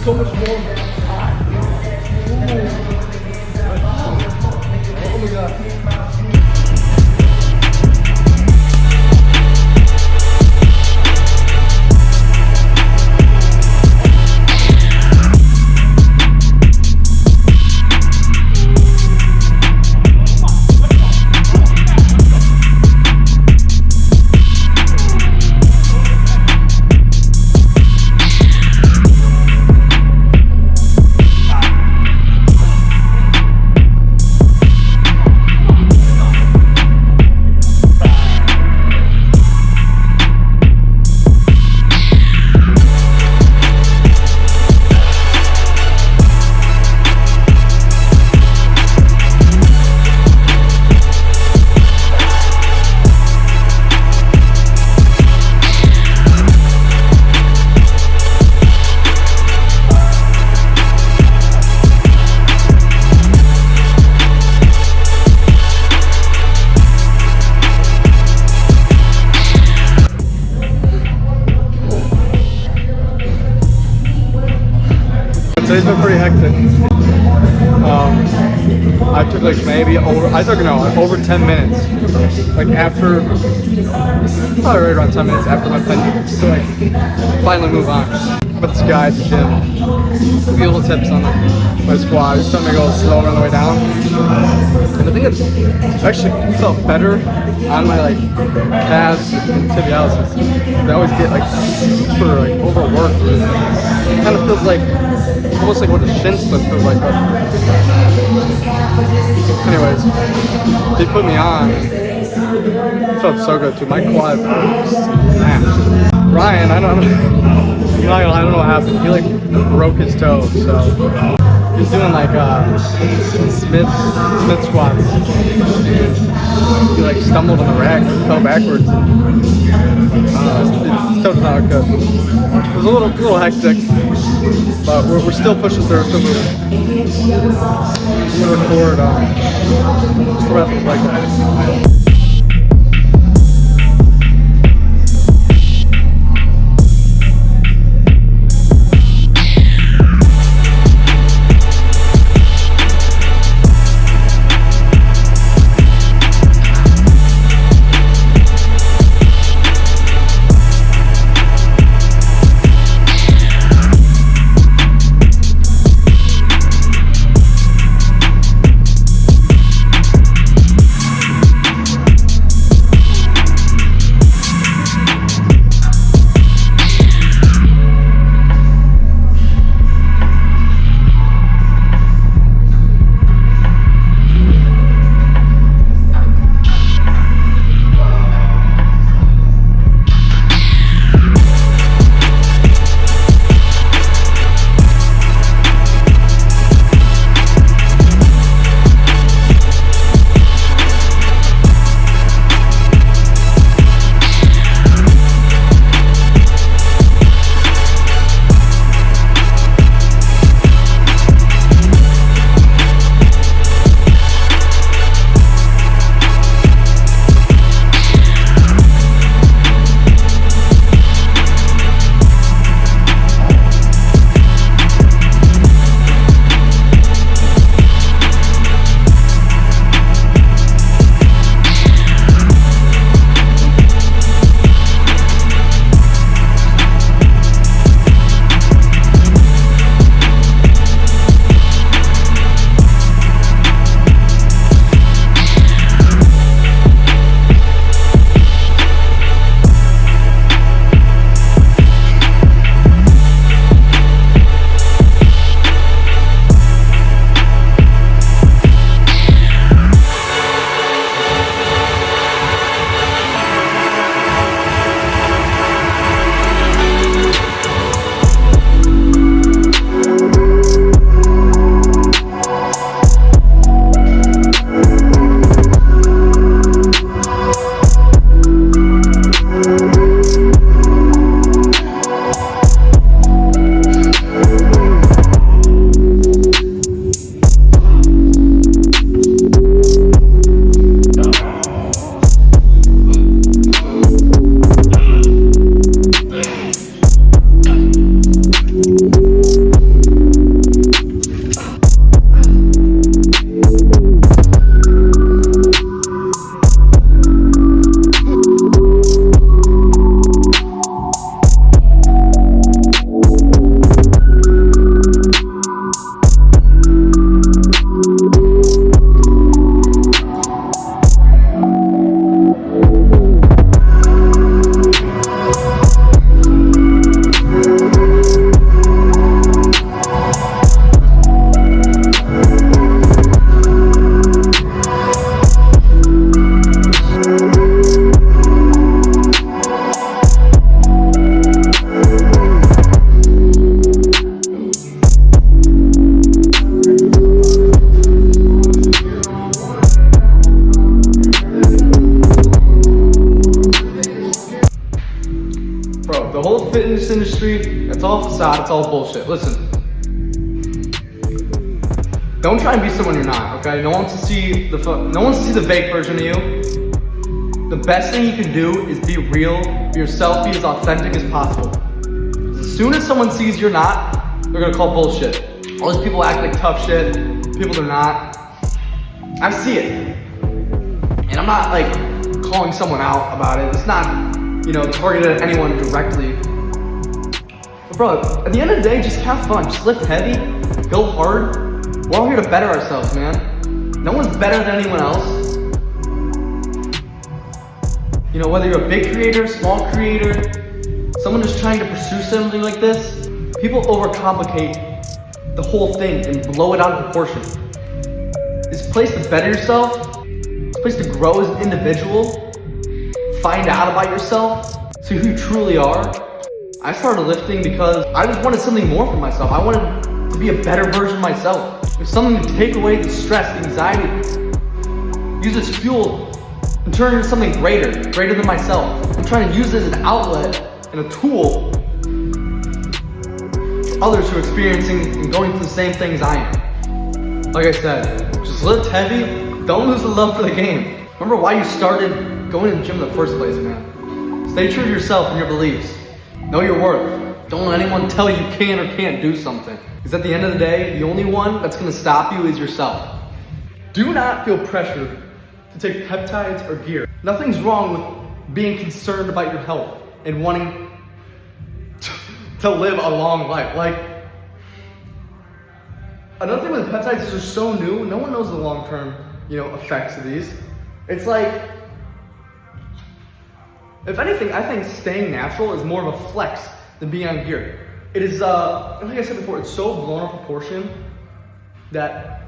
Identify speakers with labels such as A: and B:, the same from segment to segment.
A: so much more. Oh my god. Today's been pretty hectic. I took like maybe over 10 minutes. Like after, probably right around 10 minutes after my pen to like finally move on. But this guy at the gym, a few little tips on my squat. Just trying to go slower on the way down. And I think it actually felt better on my like calves and tibialis. They always get like super like overworked. It kind of feels like almost like what a shin splint feels like. But anyways, they put me on. It felt so good too. My quads are smashed. Ryan, I don't know what happened. He like broke his toe, so he's doing like Smith squats. He like stumbled on the rack and fell backwards. It's totally not good. It was a little hectic, but we're still pushing through. Still moving. I'm gonna record just the rest of like that. fitness industry, it's all facade, it's all bullshit. Listen, don't try and be someone you're not, okay? No one wants to see the fake version of you. The best thing you can do is be real, be yourself, be as authentic as possible. As soon as someone sees you're not, they're gonna call bullshit. All these people act like tough shit, people they're not. I see it. And I'm not like calling someone out about it. It's not, targeted at anyone directly. But bro, at the end of the day, just have fun. Just lift heavy, go hard. We're all here to better ourselves, man. No one's better than anyone else. Whether you're a big creator, small creator, someone just trying to pursue something like this, people overcomplicate the whole thing and blow it out of proportion. It's a place to better yourself. It's a place to grow as an individual. Find out about yourself. See who you truly are. I started lifting because I just wanted something more for myself. I wanted to be a better version of myself. There's something to take away the stress, the anxiety. Use this fuel and turn it into something greater than myself. I'm trying to use it as an outlet and a tool for others who are experiencing and going through the same things I am. Like I said, just lift heavy, don't lose the love for the game. Remember why you started going to the gym in the first place, man. Stay true to yourself and your beliefs. Know your worth. Don't let anyone tell you can or can't do something. Because at the end of the day, the only one that's gonna stop you is yourself. Do not feel pressured to take peptides or gear. Nothing's wrong with being concerned about your health and wanting to live a long life. Like, another thing with peptides is they're so new, no one knows the long-term, effects of these. It's like, if anything, I think staying natural is more of a flex than being on gear. It is, like I said before, it's so blown out of proportion that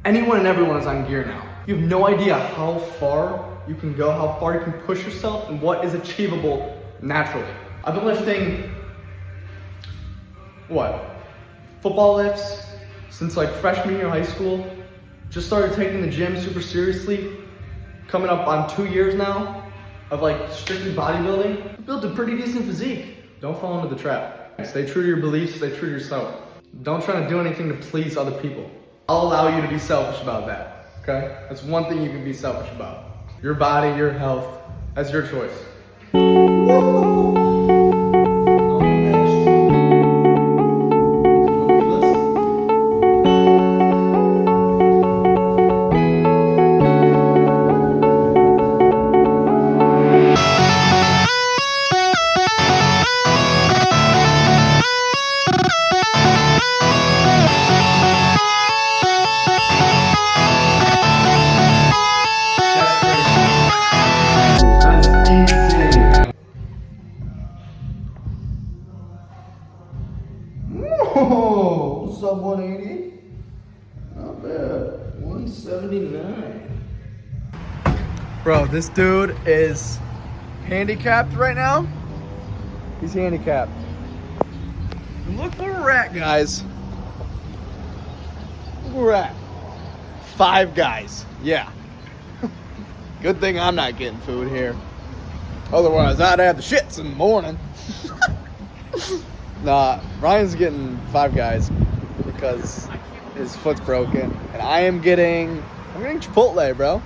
A: anyone and everyone is on gear now. You have no idea how far you can go, how far you can push yourself, and what is achievable naturally. I've been lifting, football lifts since like freshman year of high school. Just started taking the gym super seriously. Coming up on 2 years now of like strictly bodybuilding. I've built a pretty decent physique. Don't fall into the trap. Stay true to your beliefs, stay true to yourself. Don't try to do anything to please other people. I'll allow you to be selfish about that, okay? That's one thing you can be selfish about. Your body, your health, that's your choice. Whoa, what's up, 180? Not bad, 179. Bro, this dude is handicapped right now. He's handicapped. And look where we're at, guys. Look where we're at. 5 guys, yeah. Good thing I'm not getting food here. Otherwise, I'd have the shits in the morning. Nah, Ryan's getting 5 guys because his foot's broken, and I'm getting Chipotle, bro.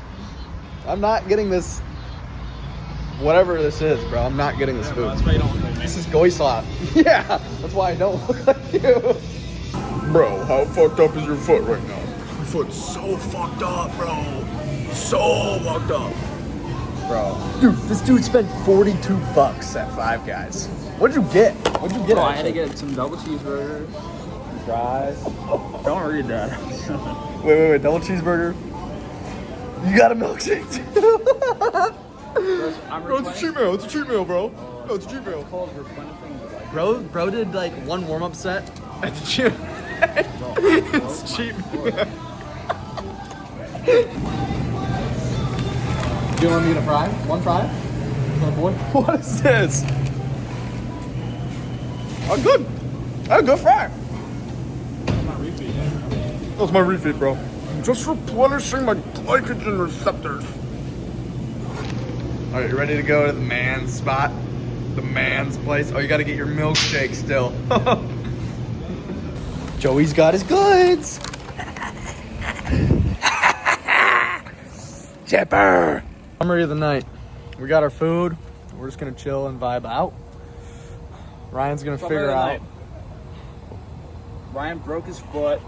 A: I'm not getting this, whatever this is, bro. I'm not getting this food. This is goy slop. Yeah, that's why I don't look like you.
B: Bro, how fucked up is your foot right now? Your foot's so fucked up, bro. So fucked up.
A: Bro. Dude, this dude spent $42 at 5 guys. What'd you get?
C: Oh, I had to get some double cheeseburgers.
A: Fries.
C: Don't read that.
A: Wait, double cheeseburger. You got a milkshake too.
B: Bro, it's a cheat meal. It's a cheat meal, bro. No, it's a cheat meal.
A: Bro did like one warm-up set at the gym. It's cheap. Do you want me to get a fry? One fry? For the boy?
B: What is this? Oh, good. That's a good fry. That's my refeed, bro. I'm just replenishing my glycogen receptors.
A: All right, you ready to go to the man spot? The man's place. Oh, you gotta get your milkshake still. Joey's got his goods. Chipper. Summary of the night. We got our food. We're just gonna chill and vibe out. Ryan's gonna figure out.
C: Ryan broke his foot.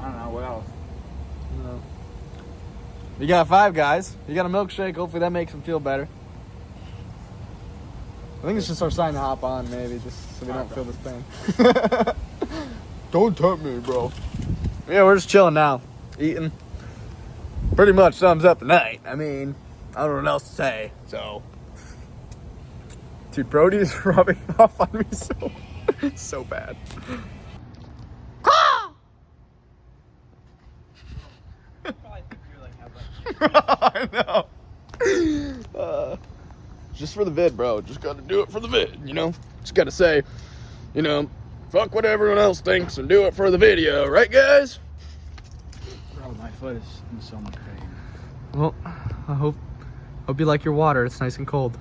C: I don't know what else.
A: No. You got 5 guys. You got a milkshake. Hopefully that makes him feel better. I think it's just our sign to hop on, maybe, just so we don't feel this pain.
B: Don't tempt me, bro.
A: Yeah, we're just chilling now. Eating. Pretty much sums up the night. I mean, I don't know what else to say, so. Dude, Brody's rubbing off on me so bad. I know. Just for the vid, bro. Just gotta do it for the vid, you know? Just gotta say, you know, fuck what everyone else thinks and do it for the video, right, guys?
C: Bro, my foot is in so much pain.
A: Well, I hope you like your water. It's nice and cold.